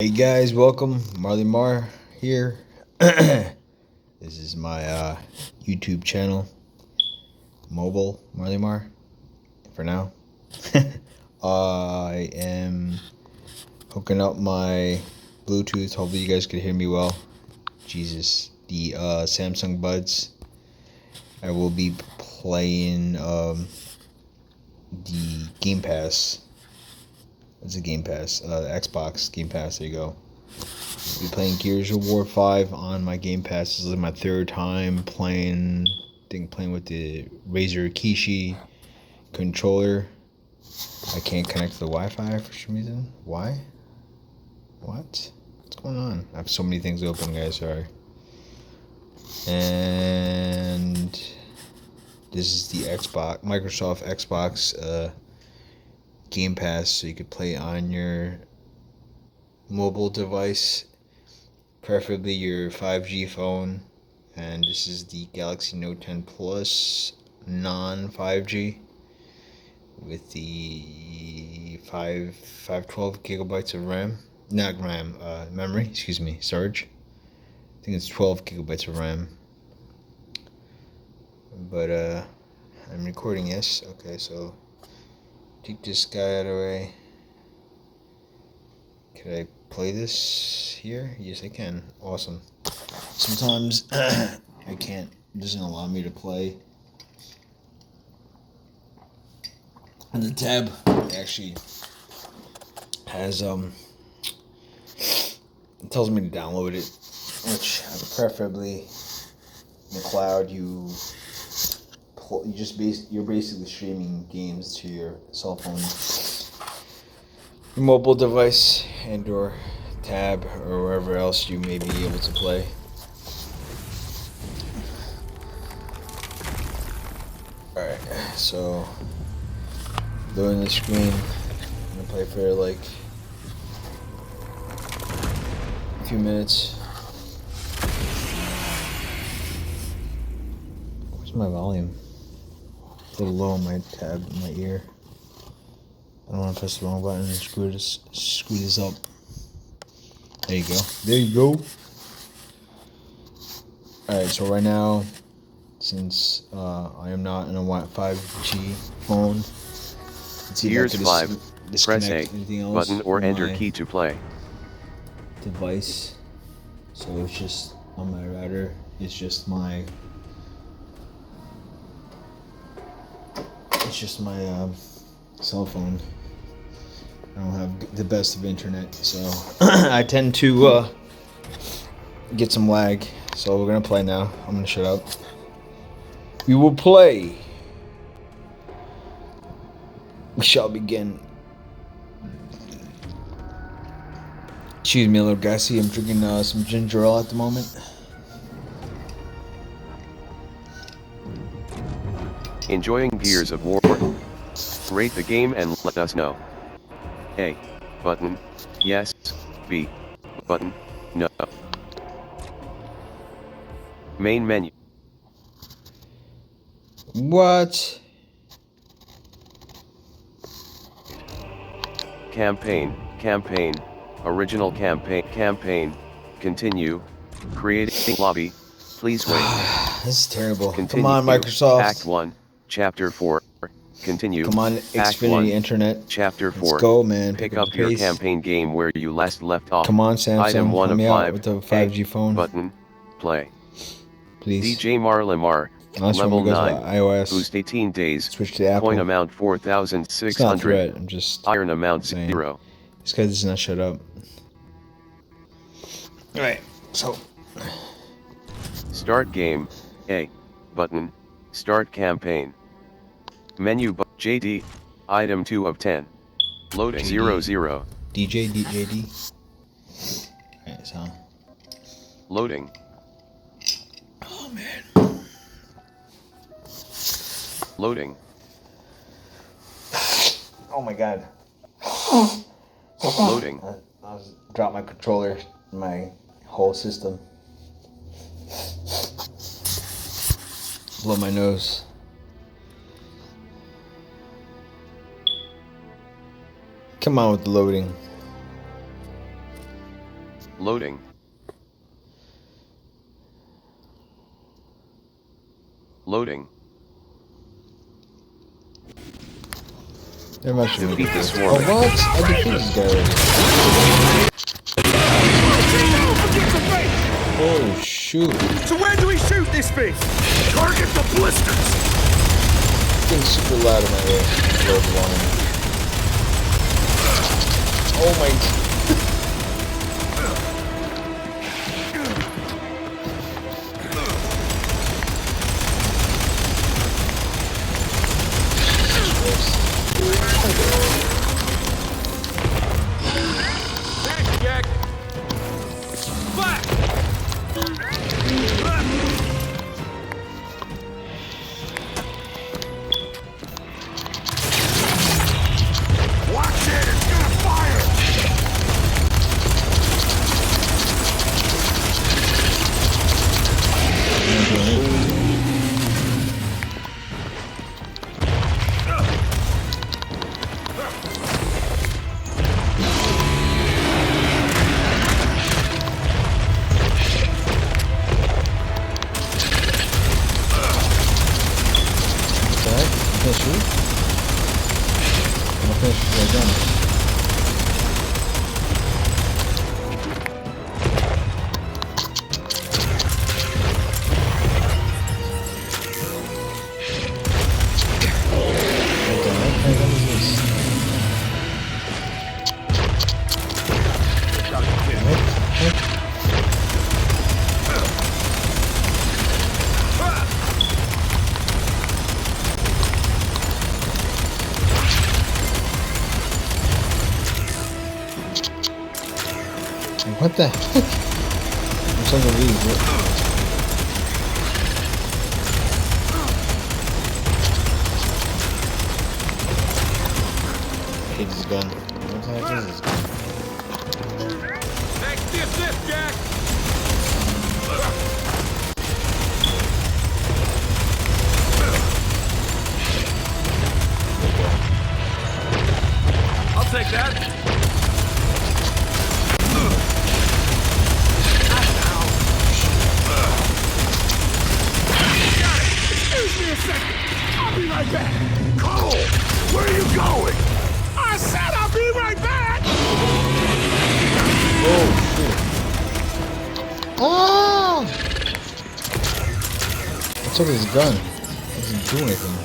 Hey guys, welcome. Marley Mar here. This is my YouTube channel, mobile Marley Mar, for now. I am hooking up my Bluetooth. Hopefully you guys can hear me well. Jesus, the Samsung Buds. I will be playing the Game Pass. What's the Game Pass? The Xbox Game Pass. There you go. I'll be playing Gears of War 5 on my Game Pass. This is my third time playing. Playing with the Razer KISHI controller. I can't connect to the Wi-Fi for some reason. Why? What? What's going on? I have so many things open, guys. Sorry. And this is the Microsoft Xbox Game Pass, so you could play on your mobile device, preferably your 5G phone. And this is the Galaxy Note 10 Plus non-5G with the 512 gigabytes of RAM, not RAM, memory, excuse me, storage. I think it's 12 gigabytes of RAM. But I'm recording, yes. Okay, so take this guy out of the way. Can I play this here? Yes, I can. Awesome. Sometimes I can't. It doesn't allow me to play. And the tab actually has it tells me to download it, which preferably in the cloud. You're basically streaming games to your cell phone, your mobile device, and or tab, or wherever else you may be able to play. Alright, so loading the screen. I'm gonna play for like a few minutes. Where's my volume? A little low on my tab in my ear. I don't want to press the wrong button and screw this up. There you go. There you go. Alright, so right now, since I am not in a 5G phone, let's see Gears if I 5, can press disconnect A anything else button or from enter my key to play. device. So it's just on my router. It's just my cell phone. I don't have the best of internet, so I tend to get some lag. So we're gonna play now. I'm gonna shut up. We will play. We shall begin. Excuse me, a little gassy. I'm drinking some ginger ale at the moment. Enjoying Gears of War? Rate the game and let us know. A button, yes. B button, no. Main menu. What? Campaign, original campaign, continue, creating lobby, please wait. This is terrible. Continue. Come on, Microsoft. Act 1, Chapter 4, continue. Come on, Act 1, Xfinity Internet. Chapter 4. Let's go, man. Pick up your campaign game where you last left off. Come on, Samsung. Item 1 help of me 5. out with the 5G phone. Button, play. Please. DJ Marlamar, level 9, iOS. boost 18 days, Switch to Apple. coin amount 4,600, I'm just iron amount saying. 0. This guy does not shut up. Alright, so. Start game, A, button, start campaign. Menu JD, item 2 of 10. Loading JD. 00. DJD. Alright, so. Loading. Oh, man. Loading. Oh, my God. Loading. I dropped my controller, my whole system. Blow my nose. Come on with the loading. Loading. Loading. They're much Defeat the Oh, swarming. what? I defeated this guy already. Oh, shoot. So where do we shoot this fish? Target the blisters! It's getting super loud in my ear. Load line. Oh my... Thanks, Jack! Fire! Watch it! It's gonna fire! Can't shoot? I'm gonna finish my gun. What the heck gun is this? What the heck? I'm trying to leave. I hate this gun. What the heck is this gun? Thanks to the assist, Jack! I'll take that! Excuse me a second! I'll be right back! Cole! Where are you going? I said I'll be right back! Oh, shoot. Ah! I took his gun. It doesn't do anything.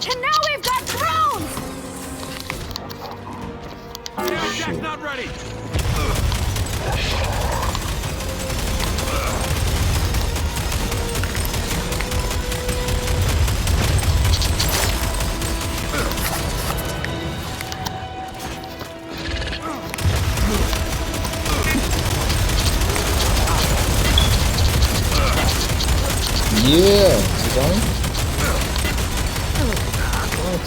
And now we've got drones! Jack's not ready! Yeah! Is it going? What?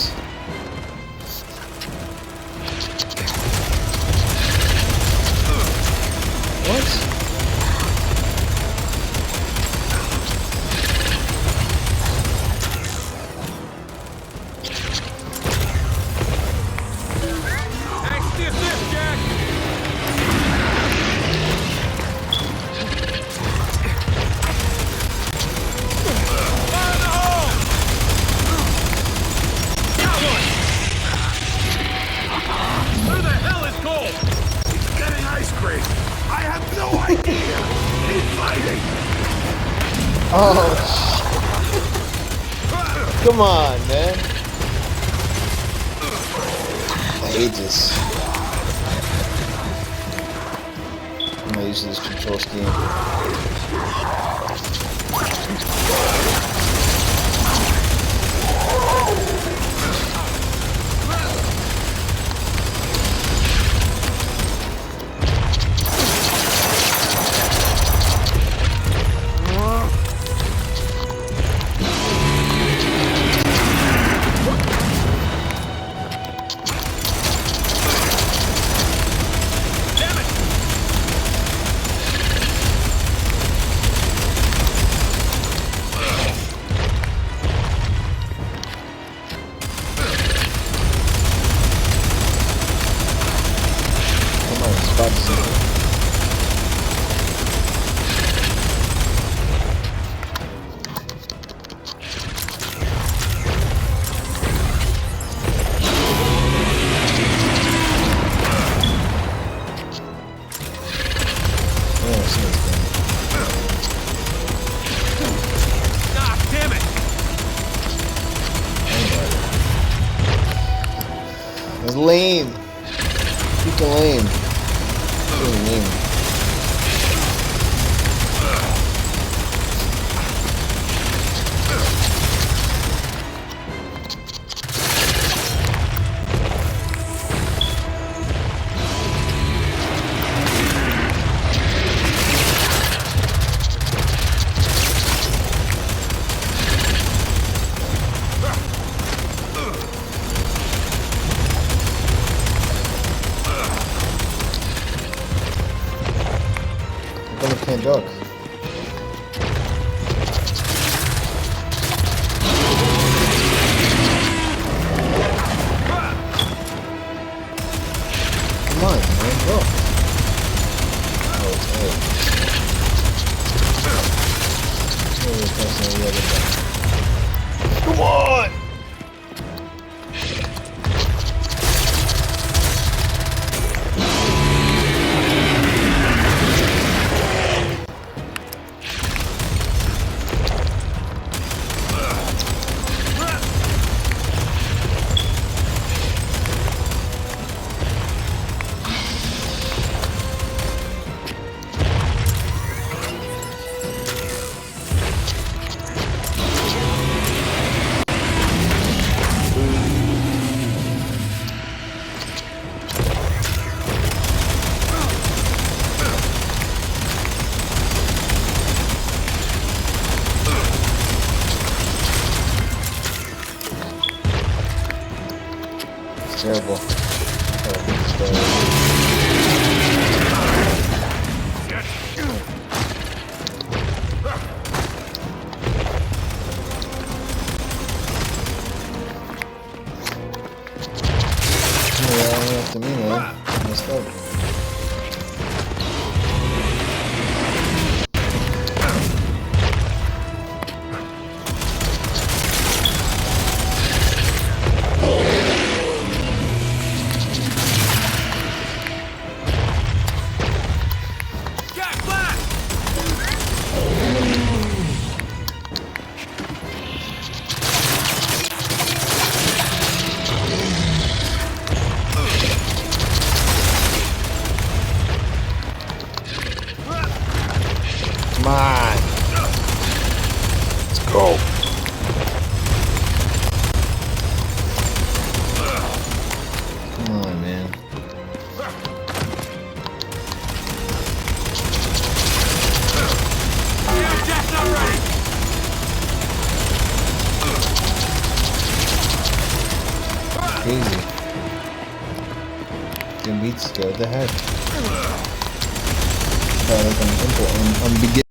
What? Thanks to the assist, Jack! Fire in the hole! Got one! Where the hell is Cole? He's getting ice cream! I have no idea! He's fighting! Oh, come on, man. I hate this. I'm not used to this control scheme. lame. Freaking lame. Freaking lame. I can't duck. Come on, man, go. Oh, hey. Come on! Terrible. Yeah, after me, man. Messed up. Come on. Let's go. Come on, man. Crazy. The meat scared the heck. Like I'm beginning.